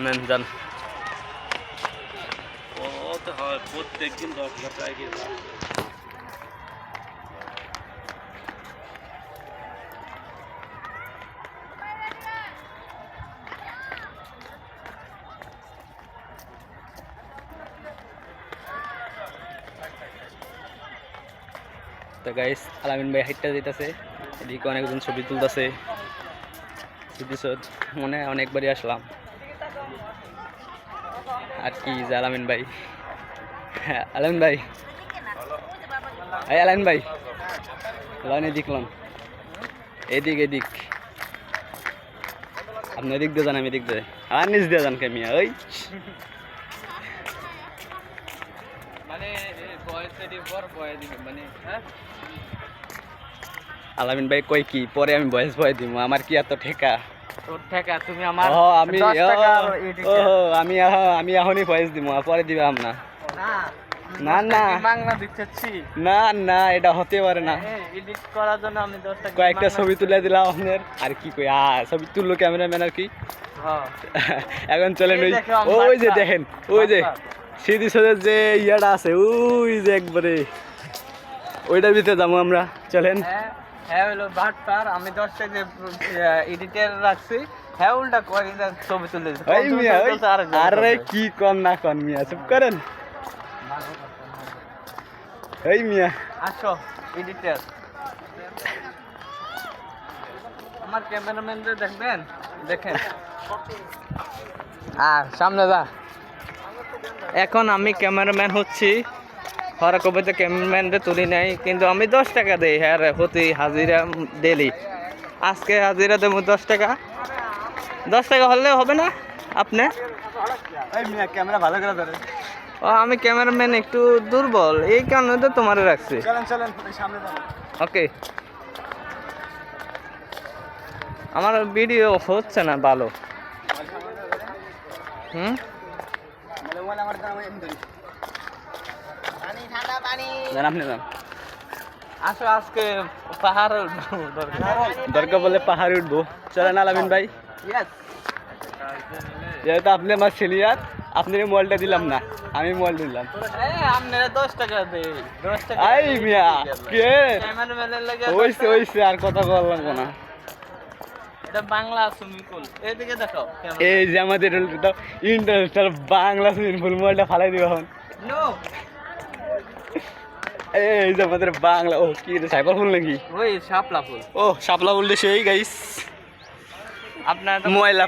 নেন যান। ও তো হয় প্রত্যেকদিন 10,000 টাকা করে লাভ। তো গাইস আলামিন ভাই হাইটটা দিতেছে, এদিকে অনেকজন ছবি তুলতেছে। স্মৃতিসৌধ মনে হয় অনেকবারই আসলাম আর কি যে আলামিন ভাই। হ্যাঁ আলামিন ভাই, এই আলামিন ভাই লন এদিক লন, এদিক এদিক আপনি এদিক দিয়ে যান, আমি এদিক দিয়ে আর নিচ দিয়ে যান কেমিয়া ওই মানে বয়সের পর বয় দিবে মানে হ্যাঁ। আলামিন ভাই কই কি পরে আমি বয়স বয় দিব, আমার কি এত ঠেকা? তোর টাকা তুমি আমার ও আমি 10 টাকা আর ও এডিটর। আমি এখনই ভয়েস দিব, পরে দিবে আমরা। না না না বাংলা দিচ্ছি না না এটা হতে পারে না। এডিট করার জন্য আমি 10 টাকা কয়েকটা ছবি তুলে দিলাম আপনার আর কি কই ছবি তুললো ক্যামেরাম্যান আর কি। হ্যাঁ এখন চলেন এই ওই দেখো, ওই যে বাচ্চা। দেখেন ওই যে স্মৃতিসৌধের যে ইয়াটা আছে ওই যে একবারে ওইটার ভিতরে যাবো আমরা, চলেন। হ্যাঁ হ্যাঁ হলো বাটপার, আমি 10 টাকা এডিটর রাখছি, হ্যাঁ উল্টা করে ছবি তুলে দিচ্ছি। ওই মিয়া ওই আরে কি কম না কন মিয়া চুপ করেন এই মিয়া। আসো এডিটর, আমার ক্যামেরাম্যানদের দেখবেন, দেখেন সামনে যা। এখন আমি ক্যামেরাম্যান হচ্ছি, হরা কবিতে ক্যামেরাম্যানদের তুলি নাই, কিন্তু আমি 10 টাকা দিই হ্যাঁ হতে হাজিরা ডেলি। আজকে হাজিরা দেবো 10 টাকা, 10 টাকা হলে হবে না আপনি? এই মিয়া ক্যামেরা ভালো করে ধরে। ও আমি ক্যামেরাম্যান একটু দুর্বল, এই কারণে তো তোমার রাখছি। চলেন চলেন সামনে যান। ওকে, আমার ভিডিও হচ্ছে না ভালো। হুম যান আপনি যান। আসো আজকে পাহাড় দরকার বলে পাহাড়ে উঠবো, চলেন আলামিন ভাই। যেহেতু আপনি আমার সিনিয়র, আপনি মোবাইলটা দিলাম না, আমি মোবাইল দিলাম। আপনারা 10 টাকা দেই, 10 টাকা এই মিয়া কে ক্যামেরাম্যানের লাগে। ওইছে ওইছে আর কথা বললাম না। এটা বাংলা সুইমিং পুল, এদিকে দেখো। এই যে আমাদের ইন্টারন্যাশনাল বাংলা সুইমিং পুল, মোবাইলটা ফালাই দিব এখন। নো এই যে আমাদের বাংলা, ও কি রে সাইবার ফুল নাকি? ওই শাপলা ফুল। ও শাপলা ফুল সেই গাইস আপনার ময়লা